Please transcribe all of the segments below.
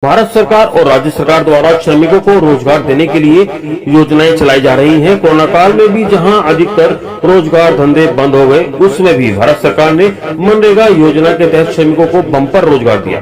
भारत सरकार और राज्य सरकार द्वारा श्रमिकों को रोजगार देने के लिए योजनाएं चलाई जा रही हैं। कोरोना काल में भी जहां अधिकतर रोजगार धंधे बंद हो गए, उसमें भी भारत सरकार ने मनरेगा योजना के तहत श्रमिकों को बम्पर रोजगार दिया।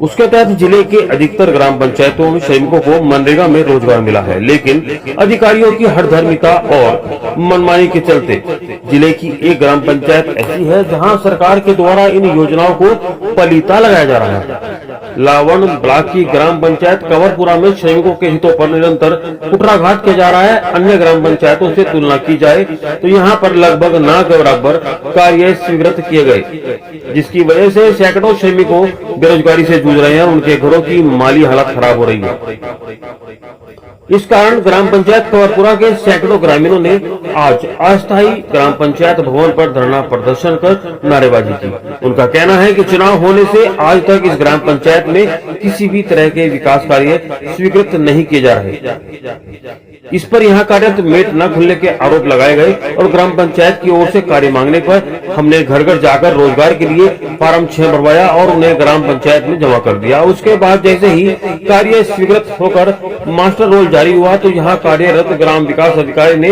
उसके तहत जिले के अधिकतर ग्राम पंचायतों में श्रमिकों को मनरेगा में रोजगार मिला है, लेकिन अधिकारियों की हठधर्मिता और मनमानी के चलते जिले की एक ग्राम पंचायत ऐसी है जहाँ सरकार के द्वारा इन योजनाओं को पलीता लगाया जा रहा है। लावण ब्लॉक की ग्राम पंचायत कंवरपुरा में श्रमिकों के हितों पर निरंतर कुठाराघात किया जा रहा है। अन्य ग्राम पंचायतों से तुलना की जाए तो यहाँ पर लगभग न के बराबर कार्य स्वीकृत किए गए, जिसकी वजह से सैकड़ों श्रमिकों बेरोजगारी से जूझ रहे हैं। उनके घरों की माली हालत खराब हो रही है। इस कारण ग्राम पंचायत कंवरपुरा के सैकड़ों ग्रामीणों ने आज अस्थायी ग्राम पंचायत भवन पर धरना प्रदर्शन कर नारेबाजी की। उनका कहना है कि चुनाव होने से आज तक इस ग्राम पंचायत में किसी भी तरह के विकास कार्य स्वीकृत नहीं किए जा रहे। इस पर यहाँ कार्यरत मेट न खुलने के आरोप लगाए गए और ग्राम पंचायत की ओर से कार्य मांगने पर हमने घर घर जाकर रोजगार के लिए फार्म 6 भरवाया और उन्हें ग्राम पंचायत में जमा कर दिया। उसके बाद जैसे ही कार्य स्वीकृत होकर मास्टर रोल जारी हुआ तो यहाँ कार्यरत ग्राम विकास अधिकारी ने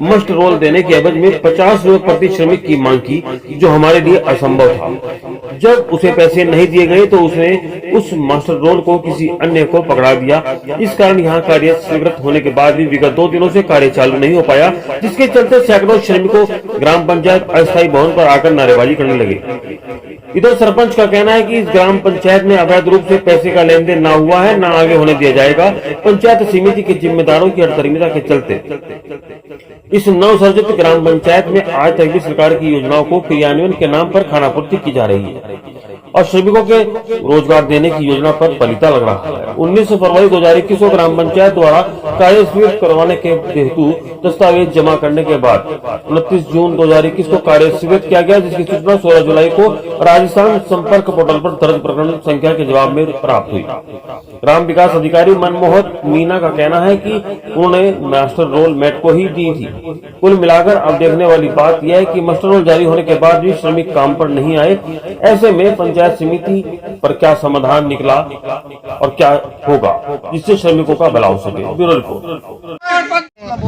मास्टर रोल देने के एवज में 50 रुपए प्रति श्रमिक की मांग की, जो हमारे लिए असंभव था। जब उसे पैसे नहीं दिए गए तो उसने उस मास्टर रोल को किसी अन्य को पकड़ा दिया। इस कारण यहाँ कार्य स्वीकृत होने के बाद भी विगत 2 दिनों से कार्य चालू नहीं हो पाया, जिसके चलते सैकड़ों श्रमिकों ग्राम पंचायत अस्थायी भवन पर आकर नारेबाजी करने लगे। इधर सरपंच का कहना है कि इस ग्राम पंचायत में अवैध रूप से पैसे का लेन देन न हुआ है, न आगे होने दिया जाएगा। पंचायत समिति के जिम्मेदारों की हठधर्मिता के चलते इस नवसर्जित ग्राम पंचायत में आज तक भी सरकार की योजनाओं को क्रियान्वयन के नाम पर खानापूर्ति की जा रही है और श्रमिकों के रोजगार देने की योजना पर पलीता लग रहा है। 19 फरवरी 2021 को ग्राम पंचायत द्वारा कार्य स्वीकृत करवाने के हेतु दस्तावेज जमा करने के बाद 29 जून 2021 को कार्य स्वीकृत किया गया, जिसकी सूचना 16 जुलाई को राजस्थान संपर्क पोर्टल पर दर्ज प्रकरण संख्या के जवाब में प्राप्त हुई। ग्राम विकास अधिकारी मनमोहन मीना का कहना है कि उन्होंने मास्टर रोल मेट को ही दी थी। कुल मिलाकर अब देखने वाली बात यह है कि मास्टर रोल जारी होने के बाद भी श्रमिक काम पर नहीं आए। ऐसे में पंचायत समिति पर क्या समाधान निकला और क्या होगा जिससे श्रमिकों का भला हो सके। Bureau report.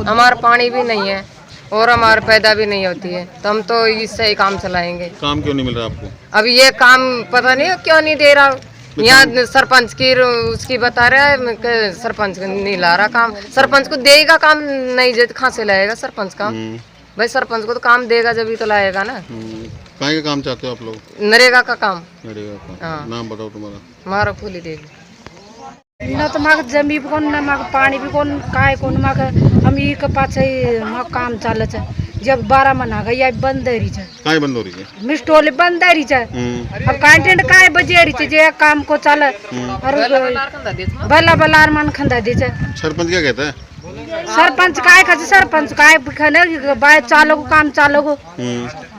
हमारा पानी भी नहीं है और हमारे पैदा भी नहीं होती है, तो हम तो इससे ही काम चलाएंगे। काम क्यों नहीं मिल रहा आपको? अभी ये काम पता नहीं क्यों नहीं दे रहा। यहाँ सरपंच की उसकी बता रहा है कि सरपंच नहीं ला रहा काम। सरपंच को देगा काम, नहीं दे कहाँ से लाएगा सरपंच काम? भाई सरपंच को तो काम देगा जब ही तो लाएगा ना। कहाँ का काम चाहते हो आप लोग? नरेगा का काम। नरेगा का। हाँ। नाम बताओ तुम्हारा। हमारा फूली देवी। न तो माग जमी भी कौन, न माग पानी भी कौन, काय कौन माग हम ई के पाछे माग काम चाले छ। जब 12 महीना गई अब बंद रही छ। काय बंद हो रही है? मिस्टोल बंद रही छ। अब कंटेंट काय बजे रही छ जे काम को चले और बल्ला बल्ला मन खंदा दे छ। सरपंच क्या कहता है? सरपंच काय खा सरपंच काय खने बाय चालो को काम चालो को।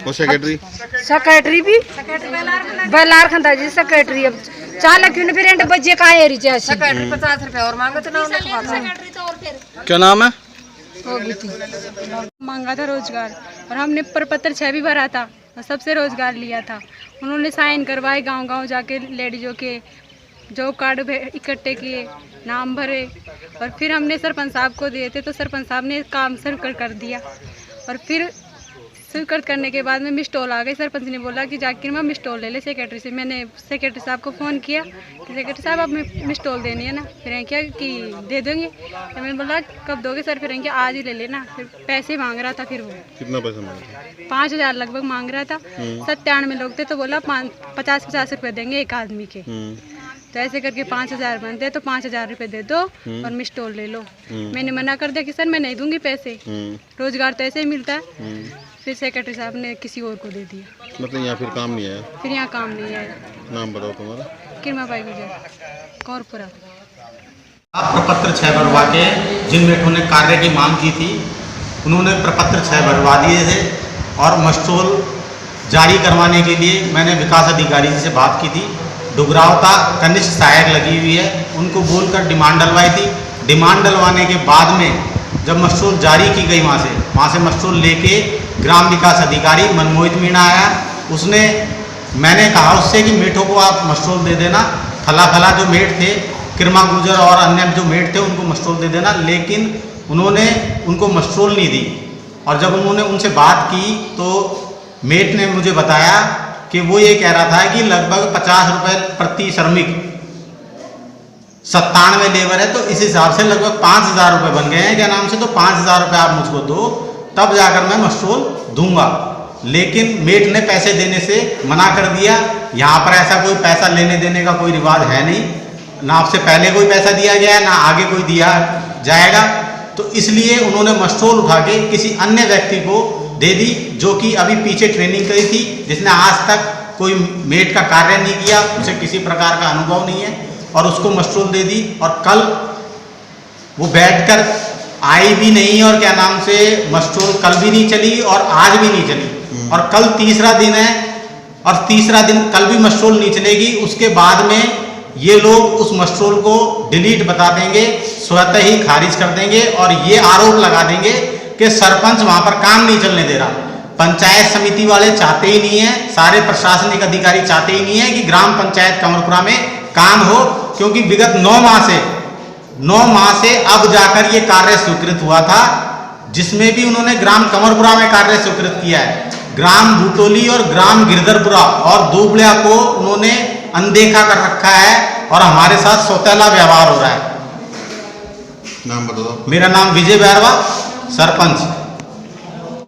और सेक्रेटरी भी बल्लार खंदा जी सेक्रेटरी अब चाल क्यों फिर एंड बजे काय रही छ। सेक्रेटरी 50 रुपए और मांगो तो ना उन्हें। क्या नाम है? मांगा था रोजगार और हमने प्रपत्र 6 भी भरा था और सबसे रोजगार लिया था। उन्होंने साइन करवाए, गांव-गांव जाके लेडीजों के जॉब कार्ड इकट्ठे किए, नाम भरे और फिर हमने सरपंच साहब को दिए थे, तो सरपंच साहब ने काम स्वीकृत कर दिया। और फिर स्वीकृत करने के बाद में मिस्टोल आ गई। सरपंच ने बोला कि जाकर मैं मिस्टोल ले ले सेक्रेटरी से। मैंने सेक्रेटरी साहब को फ़ोन किया कि सेक्रेटरी साहब अब मिस्टोल देनी है ना। फिर क्या कि दे देंगे। तो मैंने बोला कब दोगे सर? फिर आज ही ले लेना। फिर पैसे मांग रहा था। फिर वो कितना पैसा मांगा? 5000 लगभग मांग रहा था। 97 लोग थे तो बोला 50-50 रुपये देंगे एक आदमी के। तो ऐसे करके 5000 बनते तो 5000 रुपये दे दो और मिस्टोल ले लो। मैंने मना कर दिया कि सर मैं नहीं दूंगी पैसे, रोजगार तो ऐसे ही मिलता है। फिर सेक्रेटरी साहब ने किसी और को दे दिया। मतलब यहाँ फिर काम नहीं आया? फिर यहाँ काम नहीं आया। नाम बताओ तुम्हारा। किरमा बाई गुजर, कौरपुरा। आप प्रपत्र 6 भरवा के जिन मेटों ने कार्य की मांग की थी उन्होंने प्रपत्र 6 भरवा दिए थे और मस्टोल जारी करवाने के लिए मैंने विकास अधिकारी जी से बात की थी। डुगरावता कनिष्ठ सहायक लगी हुई है, उनको बोलकर डिमांड डलवाई थी। डिमांड डलवाने के बाद में जब मस्टोल जारी की गई वहाँ से मस्टोल लेके ग्राम विकास अधिकारी मनमोहित मीणा आया। उसने मैंने कहा उससे कि मेठों को आप मस्टोल दे देना फला जो मेट थे, किरमा गुजर और अन्य जो मेट थे उनको मस्ट्रोल दे देना, लेकिन उन्होंने उनको मस्ट्रोल नहीं दी। और जब उन्होंने उनसे बात की तो मेट ने मुझे बताया कि वो ये कह रहा था कि लगभग 50 रुपये प्रति श्रमिक, 97 लेबर है, तो इस हिसाब से लगभग 5,000 रुपये बन गए हैं क्या नाम से, तो 5,000 रुपये आप मुझको दो तब जाकर मैं मस्ट्रोल दूंगा। लेकिन मेट ने पैसे देने से मना कर दिया। यहाँ पर ऐसा कोई पैसा लेने देने का कोई रिवाज है नहीं, ना आपसे पहले कोई पैसा दिया गया है ना आगे कोई दिया जाएगा। तो इसलिए उन्होंने मस्ट्रोल उठा के किसी अन्य व्यक्ति को दे दी जो कि अभी पीछे ट्रेनिंग करी थी, जिसने आज तक कोई मेट का कार्य नहीं किया, उसे किसी प्रकार का अनुभव नहीं है, और उसको मस्ट्रोल दे दी। और कल वो बैठकर आई भी नहीं, और क्या नाम से मस्ट्रोल कल भी नहीं चली और आज भी नहीं चली, और कल तीसरा दिन है और तीसरा दिन कल भी मस्ट्रोल नहीं चलेगी। उसके बाद में ये लोग उस मस्ट्रोल को डिलीट बता देंगे, स्वतः ही खारिज कर देंगे और ये आरोप लगा देंगे कि सरपंच वहां पर काम नहीं चलने दे रहा। पंचायत समिति वाले चाहते ही नहीं है, सारे प्रशासनिक अधिकारी चाहते ही नहीं है कि ग्राम पंचायत कमरपुरा में काम हो, क्योंकि विगत 9 माह से अब जाकर ये कार्य स्वीकृत हुआ था, जिसमें भी उन्होंने ग्राम कमरपुरा में कार्य स्वीकृत किया है। ग्राम भूटोली और ग्राम गिरधरपुरा और दुबलिया को उन्होंने अनदेखा कर रखा है और हमारे साथ सौतेला व्यवहार हो रहा है। नाम बताओ। मेरा नाम विजय बैरवा, सरपंच।